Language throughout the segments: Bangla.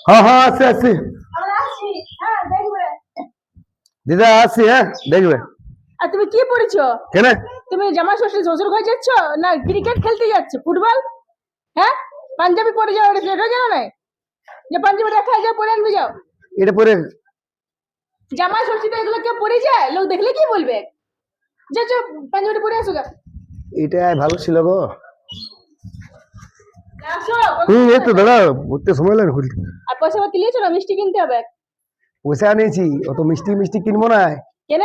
হ্যাঁ হ্যাঁ আসছি আসছি দিদা আসছি, হ্যাঁ দেখবে। আর তুমি কি পড়েছো? কেন তুমি জামা ষষ্ঠী শ্বশুর ঘরে যাচ্ছ না ক্রিকেট খেলতে যাচ্ছ, ফুটবল? হ্যাঁ, পাঞ্জাবি পরে যাও, এটা জানো না যে পাঞ্জাবি দেখা যায় পরে আনবে যাও? এটা পরে জামা ষষ্ঠীতে এগুলো কেউ পরে যায়? লোক দেখলে কি বলবে? যাচ্ছ পাঞ্জাবিটা পরে আসো গা। এটা ভালো ছিল গো। আসো। এই তো দাদা উঠতে সময় লাগে। আর পয়সা পাতি নিয়েছো না? মিষ্টি কিনতে হবে। পয়সা নিয়েছি, অত মিষ্টি মিষ্টি কিনবো না। কেন?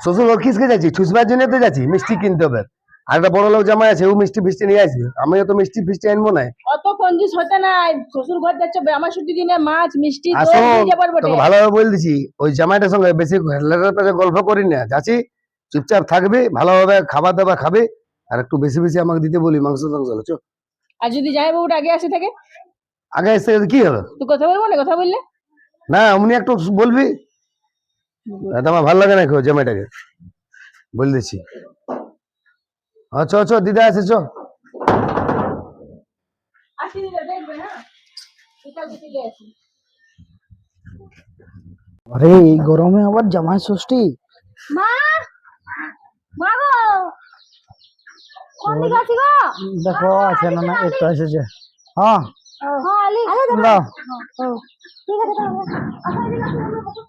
শ্বশুর ঘর খিসকে যাচ্ছি, ছুসবার জন্য তো যাচ্ছি, মিষ্টি কিনতে হবে। আর একটা বড় লোক জামাই আছে, ও মিষ্টি ফিষ্টি নিয়ে আসবে, আমি অত মিষ্টি ফিষ্টি আনবো না। অত কঞ্জুস হতে নাই, শ্বশুর ঘর যাচ্ছ আমার ছুটি দিনে মাছ মিষ্টি আসো, দই দিয়ে যাবার বটে। তোকে ভালোভাবে বলে দিছি, ওই জামাইটার সঙ্গে বেশি গল্প করি না, যাচ্ছি চুপচাপ থাকবি, ভালোভাবে খাবার দাবার খাবে, আর একটু বেশি বেশি আমাকে দিতে বলি মাংস টাংস। চো। আর যদি যাই বাবুটা আগে আসে থাকে আগে এসে কি হবে? তুই কথা বলবো না? কথা বললে না অমনি একটু বলবি, আমার ভালো লাগে না কেউ জামাইটাকে, বলে দিচ্ছি। চ দিদা আছে, চ। আসি দিলে দেখবে। হ্যাঁ, বিকাল দিকে আসি। আরে এই গরমে আবার জামাই ষষ্ঠী। মা, মা গো, কোন দিকে আছি গো? দেখো আছে না না, একটু এসেছে। হ্যাঁ হ্যাঁ আলি, দাও। ঠিক আছে তাহলে আসো এদিকে আসো।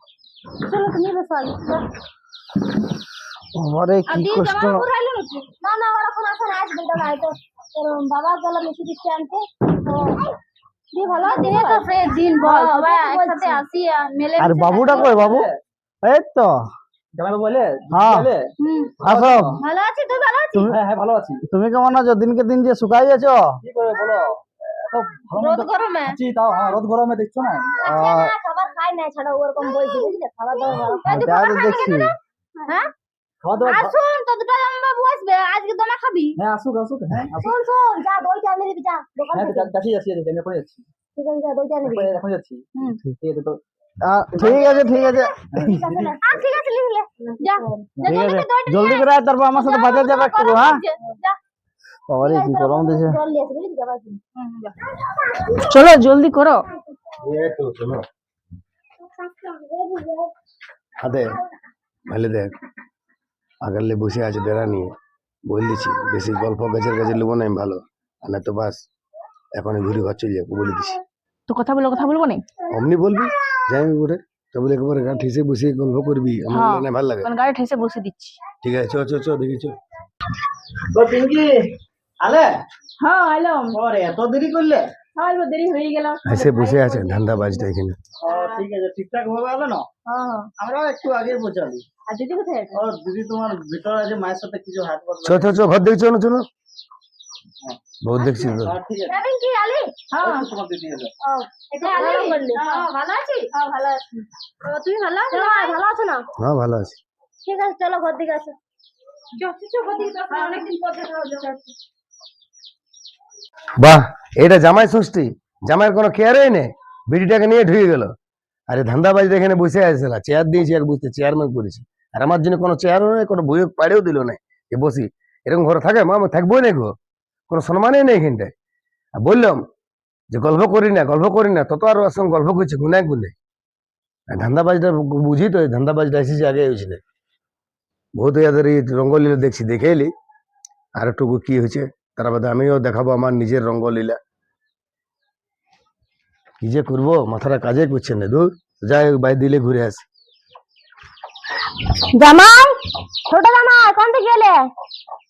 চলো তুমি বসো আলি। আরে কি কষ্ট। না না ওরা কোন আসে না, আসবে দাদা হয়তো বাবা গেল মিষ্টি দিতে আনতে। দি ভালো দিনে তো ফ্রেশ দিন বল, সবাই একসাথে আসি মেলে। আর বাবুটা কই বাবু? এই তো জামাই বলে হ্যাঁ আসো। ভালো আছি, তুই ভালো আছিস? হ্যাঁ হ্যাঁ ভালো আছি। তুমি কেমন আছো? দিনকে দিন যে শুকাই যাচ্ছো। কি করবে বলো, এত ভালো রোদ গরমে আছি তাও। হ্যাঁ রোদ গরমে দেখছো না। খাবার খাই না, ছাড়া ওরকম বলছি বুঝলে, খাবার দাবার ভালো যা তো দেখছি। হ্যাঁ খাওয়া দাওয়া আসুন তো, দুটো বাবু আসবে আজকে, দোনা খাবি? হ্যাঁ আসুক আসুক, হ্যাঁ আসুক। শোন শোন, যা দইটা এনে দিবি, যা দোকান হ্যাঁ থেকে। যাচ্ছি যাচ্ছি যাচ্ছি, আমি এখন যাচ্ছি। ঠিক আছে, যা দইটা এনে দিবি। এখন যাচ্ছি। ঠিক আছে তো। ঠিক আছে ঠিক আছে ঠিক আছে না, ঠিক আছে লিখলে যা, ঠিক আছে, জলদি করে আয়, তারপর আমার সাথে বাজার যাবে একটু। হ্যাঁ আরে কি গরম দিছে। চলো জলদি করো। এই তো চলো। হাতে ভালো দেখ, আগালে বসে আছে ডেরা নিয়ে, বলে দিচ্ছি বেশি গল্প গাছের কাছে নেবো না আমি, ভালো আর না তো বাস এখন ঘুরে ঘর চলে যাবো, বলে দিচ্ছি। তো কথা বলবো না? অমনি বলবি, যাই ঘুরে তবে একেবারে গা ঠেসে বসে গল্প করবি, আমার না ভালো লাগে। গাড়ি ঠেসে বসে দিচ্ছি। ঠিক আছে, চ দেখি চ। তো পিঙ্কি আলে। হ্যাঁ এলো। ওরে এত দেরি করলে? হ্যাঁ এবার দেরি হয়ে গেল। এসে বসে আছে ধান্দা বাজটা এখানে। ও ঠিক আছে, ঠিকঠাক ভাবে আলো না। হ্যাঁ আমরাও একটু আগে পৌঁছালি। আর দিদি কোথায় আছে? ও দিদি তোমার ভিতরে আছে, মায়ের সাথে কিছু হাত বদলা। চ ঘর দেখি, চলো বহুত দেখছি তো। ঠিক আছে। যাবেন কি আলি? হ্যাঁ তোমার দিদি এলো। ও এটা ভালো করলি। হ্যাঁ ভালো আছি। হ্যাঁ ভালো আছি। তো তুমি ভালো আছো? হ্যাঁ ভালো আছো না? হ্যাঁ ভালো আছি। ঠিক আছে চলো ঘর দিকে আসো। চলো ঘর দিকে, অনেকদিন পর দেখা হলো। বাহ, এটা জামাই ষষ্ঠী, জামাইয়ের কোনো কেয়ারই নেই, বিড়িটাকে নিয়ে ঢুকে গেল। আরে ধান্দাবাজিটা এখানে বসে আছে, চেয়ার দিয়েছি এক বুঝতে, চেয়ারম্যান করেছি, আর আমার জন্য কোনো চেয়ারও নেই, কোনো বইও পাড়েও দিল না যে বসি। এরকম ঘরে থাকে মা, আমি থাকবোই না গো, কোনো সম্মানই নেই এখানটায়। আর বললাম যে গল্প করি না, তত আর ওর সঙ্গে গল্প করছে গুনায় গুনে। ধান্দাবাজিটা বুঝি তো, ধান্দাবাজিটা এসেছে আগে হয়েছিল বহুত, এদের এই রঙ্গলীলা দেখছি, দেখে এলি আর একটু কি হয়েছে তার বাদে আমিও দেখাবো আমার নিজের রঙ্গলীলা। কি যে করবো, মাথাটা কাজে করছে না, দূর যাই বাইরে দিলে ঘুরে আসি। জামাই, ছোট জামাই কোন দিকে গেলে?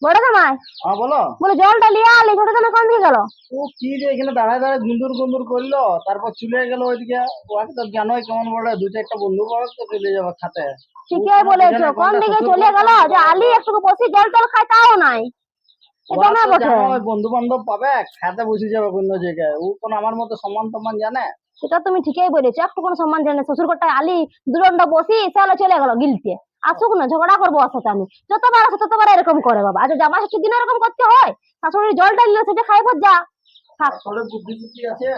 বড় জামাই হ্যাঁ বলো। বলে জলটা লিয়ে আলি, ছোট জামাই কোন দিকে গেল? ও কি রে, এখানে দাঁড়ায় গুন্দুর করলো, তারপর চলে গেল ওইদিকে। ওকে তো জানোই কেমন বলে, দু চারটা বন্ধু পাবে তো চলে যাবে খাতে। ঠিকই বলেছো, কোন দিকে চলে গেল যে আলি একটু বসে জল টল খায় তাও নাই। এটা না বটে, বন্ধু বান্ধব পাবে খাতে বসে যাবে অন্য জায়গায়, ও কোন আমার মতো সম্মান টম্মান জানে? সেটা তুমি ঠিকই বলেছো, একটু কোনো সম্মান জানে শ্বশুর ঘরটায় আলি দুজনটা বসি তাহলে চলে গেল গিলতে। আসুক না, ঝগড়া করবো ওর সাথে আমি, যতবার আসে ততবার এরকম করে বাবা। আচ্ছা জামা ষষ্ঠীর দিন এরকম করতে হয়? শাশুড়ি জলটা নিয়ে সেটা খাইবো যা থাক। আসলে বুদ্ধি বুদ্ধি আছে।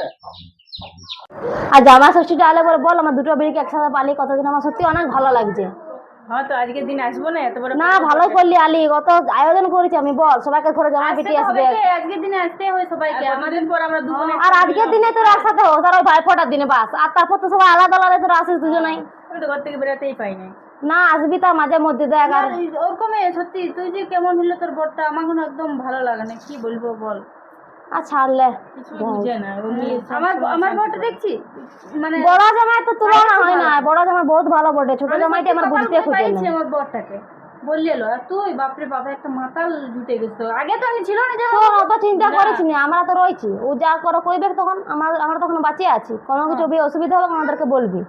আর জামা ষষ্ঠীটা আলে বলে বল আমার দুটো বেরিকে একসাথে পালি কতদিন, আমার সত্যি অনেক ভালো লাগছে। হ্যাঁ তো আজকের দিন আসবো না এত বড় না ভালো করলি আলি, কত আয়োজন করেছি আমি, বল সবাইকে ঘরে জামাই আসতে বেটি তো আসবে। হবে, আজকের দিনে আসতে হয় সবাইকে, আমাদের পর আমরা দুজনে আর আজকের দিনে তোর একসাথে হোস, আর ওই ভাইফোঁটার দিনে বাস, আর তারপর তো সবাই আলাদা আলাদা তোর আসিস দুজনেই। আমি তো ঘর থেকে বেরোতেই পাই না। না আসবি তা মাঝে মধ্যে দেখ। আর ওরকমই সত্যি, তুই যে কেমন হলো তোর বরটা, আমার কোনো একদম ভালো লাগে না, কি বলবো বল, আর ছাড়লে কিছু বুঝে না ও নিয়ে। আমার বরটা দেখছি মানে বড় জামাই তো তুলনা হয় না, বড় জামাই বহুত ভালো বটে, ছোট জামাইটা আমার বুঝতে খুঁজে পাইছি না। আমার বরটাকে বললি এলো, আর তুই বাপরে বাবা একটা মাতাল জুটে গেছিস তো। আগে তো আমি ছিল না যে শোন, অত চিন্তা করিস না, আমরা তো রয়েছি, ও যা করো কইবে তখন, আমরা তখন বাঁচিয়ে আছি, কোনো কিছু অসুবিধা হলে আমাদেরকে বলবি,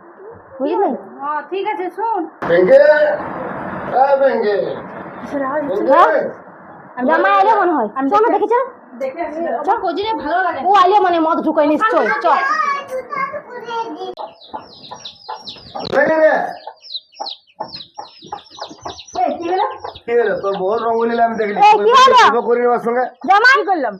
বুঝলি? হ্যাঁ ঠিক আছে শোন। ভেঙ্গে ভেঙ্গে হ্যাঁ? জামাই এলে মনে হয়, শোন দেখেছ দেখে আসি কোজিনে ভালো লাগে ও আইলে মানে মদ ঢুকাই নিশ্চয়। চ কি হলো তোর বহুত রঙ্গলি আমি দেখলি এই, কি হলো? গল্প করি ওর সঙ্গে জামাই করলাম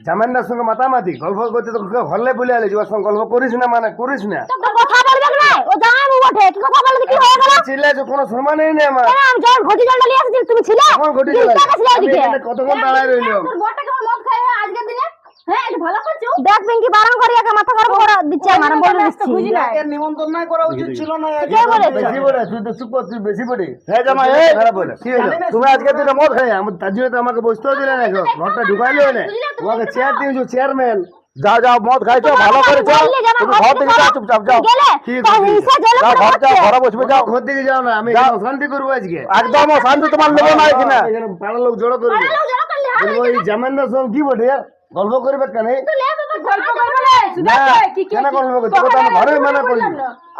জামাইনার সঙ্গে মাতামাতি গল্প করতে তো হলে বলে আলে ওর সঙ্গে গল্প করিস না, মানে করিস না। তো কথা বলবে না, ও জামাই মু বটে, কি কথা বলতে কি হয়ে গেল? চিল্লাইছো, কোনো সম্মানই নেই আমার। কেন আমি জল ঘটি জলটা নিয়ে আসছি, তুমি ছিলে? আমার ঘটি তুমি চালাই। টাকা ছিলে আমি ওদিকে। এখানে কতক্ষণ দাঁড়ায় রইলাম। তোর বরটা কেমন মদ খায় আজকের দিনে, হ্যাঁ একটু ভালো করছো। দেখ পিঙ্কি বারণ করি, একে মাথা গরম করে দিচ্ছে আমার, আমি বলে দিচ্ছি। একে নিমন্ত্রণ নাই করা উচিত ছিল না। কে বলেছে? বেশি বলে তুই তো চুপ কর, তুই বেশি বলি। হ্যাঁ জামাই, এই খারাপ বলে কি হলো? তুমি আজকে দিনে মদ খাই তার জন্য তো আমাকে বসতেও দিলে না, ঘরটা ঢুকাইলে না, তোমাকে চেয়ার দিয়েছো, চেয়ারম্যান। যাও যাও, মদ খাইছো, ভালো করেছো। বললি যে আমার তুমি ঘর ঘর থেকে থেকে যাও, সব চুপচাপ যাও। গেলে কি তো করবি? হিংসা জলে যাও, ঘর যাও, ঘরে বসবে যাও। ঘর দিকে যাও না, আমি যাও। এখানে শান্তি করবো আজকে। একদম শান্তি তোমার নেবো না এখানে। এখানে পাড়ার লোক জড়ো করবে, বলবো এই জামাইনার সঙ্গে কি বটে গল্প করবে কেন? গল্প করবে না, শুধু না, কি কি কেন গল্প করতে? কথা আমি ঘরে মানা করবি।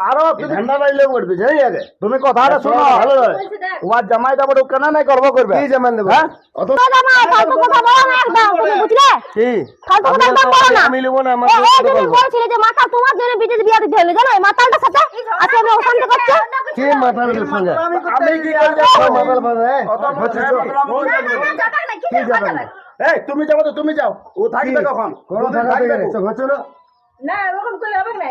আরো এই ঠান্ডা বাজলে করবি, জানি আগে তুমি কথাটা শোনো, ভালো নয়। তোমার জামাই যাবো কেন নাই গর্ব করবে? কি জামান দেবো? হ্যাঁ? অত তো জামাই ফালতু কথা বলো না একদম, তুমি বুঝলে? কি? ফালতু আমি কথা একদম তো- বলো না। আমি নেবো না, আমার এই সঙ্গে তুমি গল্প। বলছিলে যে মাথা তোমার জন্য বিজেপি বিয়ে দিতে হলো, জানো এই মাতালটার সাথে আজকে আমি অশান্তি করছি। কি মাতালের সঙ্গে? আমি কি করবো? সব মাতাল বাঁধে, অত আমার হচ্ছে ছেলে তো। মাতাল আমি বলতে পারবো না। কি যাবেন? এই তুমি যাবো তো তুমি যাও, ও থাকবে কখন? কোন দুদিন থাকা থাকবে থেকে তো। হচ্ছে না? না ওরকম করলে হবে না।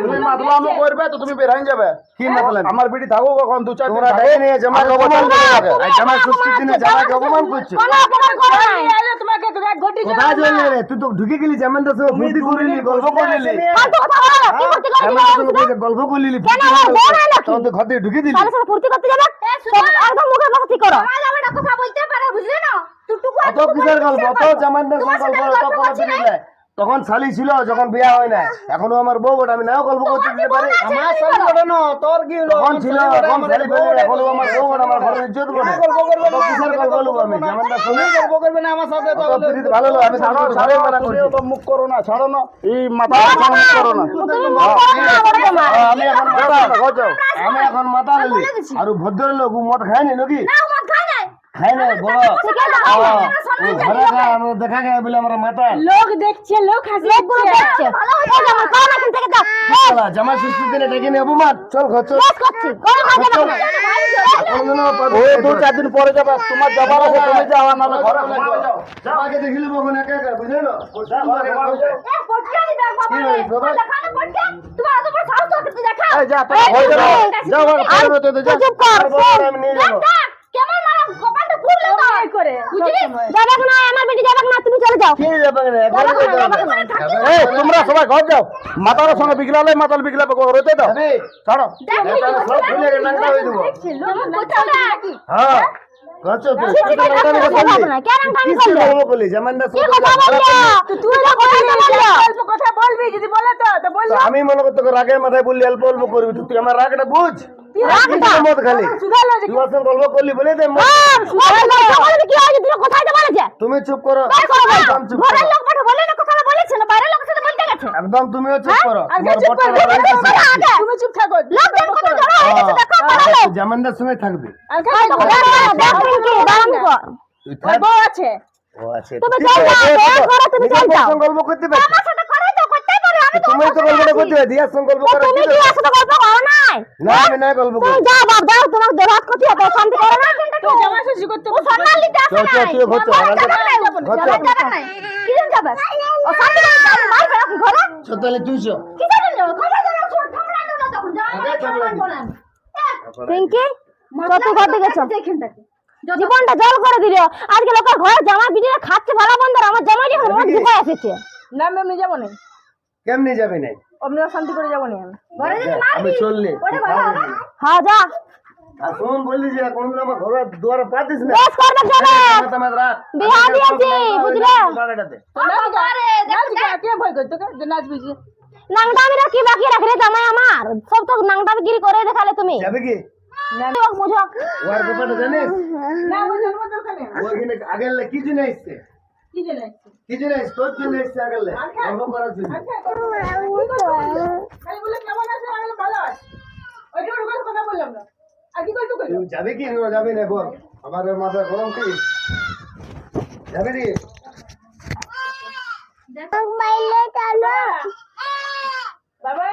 তুমি মাতলামো করবে তো তুমি বের হয়ে যাবে। কি মাতলামি? আমার বেটি থাকো কখন 2-4 দিন তোমরা থাকো। দেখে নিয়ে জামাইকে আমি অপমান বলবো করে না। রাখে। আর জামাই ষষ্ঠীর দিনে জামাইকে অপমান করছো। কোনো অপমান করো নাই। তোমাকে তো এক ঘটি কোথায় চলে রে? তুই তো ঢুকে গেলি জামাইটার সঙ্গে ফুর্তি করলি, গল্প করলি। ফালতু কথা বলো না, কি করতে গেলে জামাইটার সঙ্গে বসে গল্প করলি, কেন আমার বোন হয় নাকি? তখন তুই ঘর থেকে ঢুকে দিলি। তাহলে সাথে ফুর্তি করতে যাবে, সব একদম মুখের কথা ঠিক করো। কথা বলতে পারে বুঝলে না, টুকটুকু অত কিসের গল্প? অত জামাইটার সঙ্গে গল্প অত কোনো দিন নেই। তখন শালি ছিল যখন বিয়া হয় না, এখনো আমার বউ ওটা, আমি নাও গল্প করতে দিতে পারি। আমার শালি বড় না, তোর কি হলো? তখন ছিল, এখন শালি বউ, এখনো আমার বউ ওটা, আমার ঘরের ইজ্জত করে। গল্প করবে অত কিসের গল্প বলবো আমি? জামাইটার সঙ্গে তুমি গল্প করবে না আমার সাথে, অত তাহলে প্রীতি ভালো লাগে, আমি ছাড়ো, ছাড়ো, ছাড়ো, ছাড়ো, মানা তুমি করছি। তো মুখ করো না, ছাড়ো না। এই মাথা মুখ করো না। তুমি মুখ করো না, বড় জামাই। আমি এখন মাতাল, আমি এখন মাতাল হলি। আর ও ভদ্রলোক, ও মদ খায়নি নাকি? খাই নাই বড়। ও ঘরে খায়, আমরা দেখা খায় বলে আমরা মাতাল। লোক দেখছে, লোক হাসি লোকগুলো দেখছে। এই জামাই, করো না এখান থেকে যাও। শালা, জামাই ষষ্ঠীর দিনে ডেকে নিয়ে অপমান, চল ঘর চল। বেশ করছি, করো না যাবে না। কোনোদিনও পাবি ও না। 2-4 দিন পরে যাবে, তোমার যাবার আছে তুমি যাও, আর নাহলে ঘরে ঘুমাবে যাও। জামাইকে দেখিলি কখন একা একা, বুঝলে না? যা, ঘরে ঘুমাবে যাও। এ পটকা দি দাও বাবা কি রে। হয়েছে বাবা? দেখানো পটকা, তোমার এত বড় সাহস তো কিছু দেখা। এই যা, তুমি ঘরে যাও। যাও, ঘরে আর ঘরে যেতে যাও। চুপ কর। আর বলবো না, আমি নিয়ে যাবো। দেখ, কেমন মারা কপালটা ফুললো তো। করে বুঝলি? যাবে না, আমার বেটি যাবে না, তুমি চলে যাও। কি যাবে না? ঘরে যাবে না, যেতে যাবে হবে। না। এই তোমরা সবাই ঘর যাও। মাতার সঙ্গে বিগলালে মাতাল বিগলাবে, রইতে দাও। যাবি? ছাড়ো। তাহলে সব খুলে গেলে নাংটা হয়ে দেবো। কেমন কোথাও নাকি? হ্যাঁ, ঘর চল তুই। ঠিক আছে, তুই তো ঠিক আছে, করলি। না, কেন আমি কিসের করলে? গল্প করলি? জামাইটার কি সঙ্গে কথা খারাপ বলছো? করলি। তুই না কথা বলছো? অল্প কথা বলবি, যদি বলে তো বল। তো আমি মনে করতে রাগের মাথায় বললি অল্প অল্প করবি, তো তুই আমার রাগটা বুঝ। রাগটা? তুই মদ খালি, সুধালো যে তুই ওর সঙ্গে গল্প করলি বলে দে মদ। আর ঘরের লোক বলে কি হয়েছে? তুই কোথায় তো বলেছে? তুমি চুপ করো, বের করো না। একদম চুপ ঘরের করো, লোক পাঠা বলে না, কথাটা বলেছে না, বাইরের লোকের সাথে বলতে গেছে। একদম তুমিও চুপ করো। আগে তোমার চুপ বরটা কর, আমার তুমি বাড়িতে চুপ করো আগে। তুমি চুপ থাকো। লোকজন কত জড়ো হয়ে গেছে, দেখো পাড়ার লোক। জামানদার সঙ্গে থাকবি। দেখ পিঙ্কি, দাঁড়ান কর। তুই থাক। বউ আছে। ও আছে, তুমি ঠিক চল আছে, যাও, ঠিক আছে। বের করো, তুমি নিজের চল বউর যাও। সঙ্গে গল্প করতে পারছি। আমার সাথে করে তো, করতেই পারে, আমি তো তুমি তো সবসময় গল্পটা আছি। করতে পারছি, দিয়ার সঙ্গে গল্প তো করা তুমি কি কি দরকার? আসলে গল্প করো নাই? না, আমি নাই গল্প তুমি করবো। যাও বাপ, যাও, তোমার দেহাত ক্ষতি হবে, শান্তি করো না। তো জামা ষষ্ঠী করতে ও সম্মান নিতে আসে চল, চল, নাই। তুই ঘর চল, ঘরে ঘর চল। যাবে নাই, ঘর চল। ঘরে যাবে নাই। কিজন যাবে? ও শান্তি করে যাবে, মারবে নাকি ঘরে? চল তাহলে তুই চল। কিসের জন্য? ঘরে যাবে, ছোট থামড়া না তখন যাও, আগে থামড়া সম্মান বলেন। পিঙ্কি, কত ঘর দেখেছো এখানটাকে জীবনটা জল করে দিল আজকে লোকের ঘরে জামাই বিটিরা খাচ্ছে ভালো বন্ধ আমার জামাই যখন মন ঢুকে এসেছে না আমি যাবো না কেমনি যাবে না অমনি শান্তি করে যাবো না আমি ঘরে যদি আমি চললি হ্যাঁ যা আর শোন বললি যে কোনদিন আমার ঘরে দুয়ারে পাতিস না বেশ করবে যাবে তোমার রাত বিয়া দিয়েছি বুঝলে বাড়াটাতে কে ভয় করতো যে নাচবি যে নাংটামিরা কি বাকি রাখলে জামাই আমার সব তো নাংটামি করে দেখালে তুমি যাবে কি বুঝো ওর ব্যাপারটা জানিস না বুঝে আমার দরকার নেই ওখানে আগের লে কি জন্য এসছে কি জানে কি জন্য এসছে তোর জন্য এসছে আগের লে গল্প করার জন্য খালি বলে কেমন আছে আমি ভালো আছি ওইটা ওর কথা বললাম না আর কি করতে কইলো তুই যাবে কি না যাবে না বল আমার মাথা গরম কি যাবে রে বাবা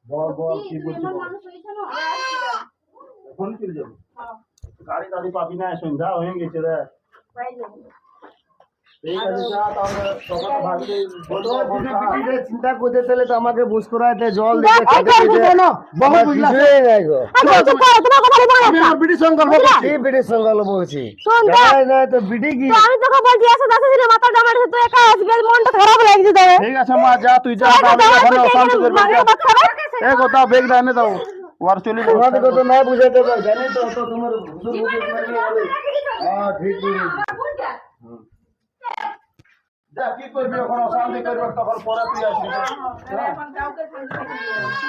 বল বল কি বলছিস মানুষ হয়েছে না ফোন করে যাবো গাড়ি টাড়ি পাবি না সন্ধ্যা হয়ে গেছে রে ঠিক আছে যা তাহলে সকালে ভাবলি চিন্তা করতে চলে তো আমাকে বুঝ করাইতে জল দেখ, দিতে এই করবি কেন? বহু বুঝলা নাই গো আচ্ছা চুপ করো তোমার কথা বলবো না একটা। বিড়ি সংকল্প কি বিড়ি সঙ্গাল বলছি শোন দেখ, জানাই না তো বিড়ি কি তো আমি তোকে বলছি এসে দশ দিনে মাথা জামাই তুই একা আসবি মনটা খারাপ লাগছে তবে ঠিক আছে মা যা তুই যা আমি এখন অশান্ত করবি এ কথা বেগ দানে দাও ওর চলে যাবো তোমাদের কথা না বুঝাতে পার জানি তো তো তোমার হুজুর মুখে মারি বলে হ্যাঁ ঠিক ঠিক যা কি করবি এখন অশান্তি করবি তখন পরে তুই আসবি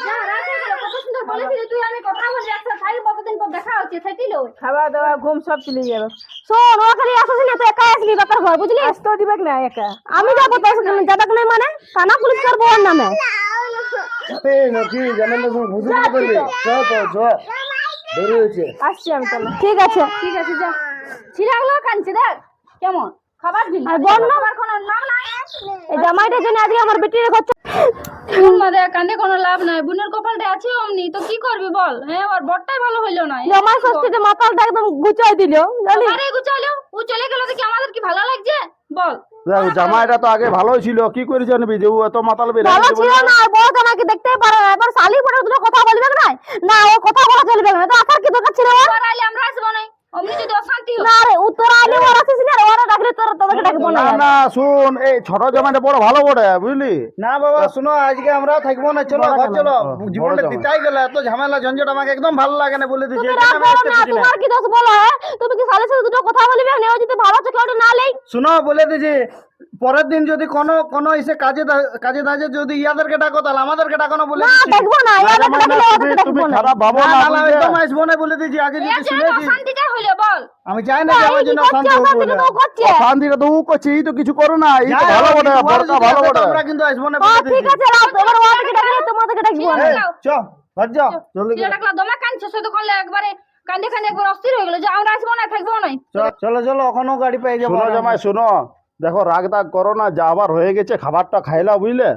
যা রাখে গেল কত সুন্দর বলেছিলি তুই আমি কথা বলি আচ্ছা তাই কতদিন পর দেখা হচ্ছে সেটাই লো খাওয়া দাওয়া ঘুম সব চলে যাবে শোন ও খালি আসিস না তুই একা আসবি বাপের ঘর বুঝলি আসতেও দিবে না একা আমি যাবো তোর সাথে যাবে না মানে থানা পুলিশ করবো ওর নামে যাবে নাকি জানেন না তুমি হুজুর কি করবে চ তো চ দেরি হয়েছে আসছি আমি তাহলে ঠিক আছে ঠিক আছে যা ছিড়াগুলো কানছে দেখ কেমন খাবার দিন আর বল না খাবার কোনো নাম নাই এই জামাইটার জন্য আজকে আমার বেটির ঘর বোন মাদে কান্দে কোনো লাভ নাই বোনের কপালটা আছে অমনি তো কি করবি বল হ্যাঁ ওর বড়টাই ভালো হইলো না জামাই ষষ্ঠীতে মাথাটা একদম গুচাই দিল জানি আরে গুছাইলো ও চলে গেল দেখি আমাদের কি ভালো লাগছে বল দেখো জামাইটা তো আগে ভালোই ছিল কি করে জানবি যে ও এত মাতাল বের ভালো ছিল না আর বড় জামাইকে দেখতেই পারে না এবার শালি বড় দুটো কথা বলবে না না ও কথা বলা চলবে না তো আসার কি দরকার ছিল ওর? আর আইলে আমরা আসবো না অমনি যদি অশান্তি হয় না রে উত্তর আইলে ওর আসিস না ওরা ডাকলে তোর তোকে ডাকবো না না না শুন এই ছোট জামাইটা বড় ভালো বড় বুঝলি না বাবা শুনো আজকে আমরা থাকবো না চলো ঘর চলো জীবনটা বিতাই গেল এত ঝামেলা ঝঞ্ঝট আমাকে একদম ভালো লাগে না বলে দিছি তুমি রাগ করো না তোমার কি দোষ বলো হ্যাঁ তুমি কি শালের সাথে দুটো কথা বলবে না ও যদি ভালো চোখে ওটা না লেই শুনো বলে দিছি পরের দিন যদি কোনো এসে কাজে দাজে যদি ইয়াদেরকে ডাকো তাহলে আমাদেরকে ডাকো না বলে না দিছি দেখবো না এর ডাকলে ওদেরকে তুমি ডাকবো না খারাপ ভাবো না না হ্যাঁ, না একদম আসবো না বলে দিছি আগে যদি শুনেছি অশান্তিটাই হইলো বল আমি চাই না যাওয়ার জন্য শান্তি হোক বলে করছে শান্তিটা তো ও করছে এই তো কিছু করো না এই তো ভালো বড় বড়টা ভালো বড় আমরা কিন্তু আসবো না বলে ঠিক দিছি আছে রাত এবার ওদেরকে ডাকলে তোমাদেরকে ডাকবো না চ ঘর যাও জলদি ছেলে ডাকলা দমা কানছে সে তো করলে একবারে কান্দে কান্দে একবার অস্থির হয়ে গেল যে আমরা আসবো না থাকবো না চলো চলো ওখানেও গাড়ি পেয়ে যাবো শোনো জামাই শোনো দেখো রাগ দাগ করো না যা আবার হয়ে গেছে খাবারটা খাইলা বুঝলে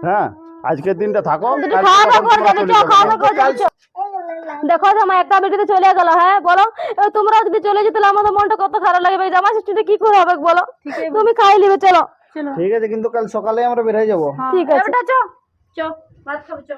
হ্যাঁ আজকের দিনটা থাকো দুটো কালকে খাওয়া দাওয়া তখন করে তোমরা যাবে চলে খাওয়া দাওয়া যাবে। করে যাবে দেখো জামাই একটা বেটিতে চলে গেল হ্যাঁ বলো এবার তোমরা যদি চলে যেতে তাহলে আমাদের মনটা কত খারাপ লাগবে এই জামাই ষষ্ঠীতে কি করে হবে বলো তুমি খাই নিবে চলো ঠিক আছে কিন্তু কাল সকালে আমরা বের হয়ে যাবো ঠিক আছে এবারটা চ ভাত খাবো চ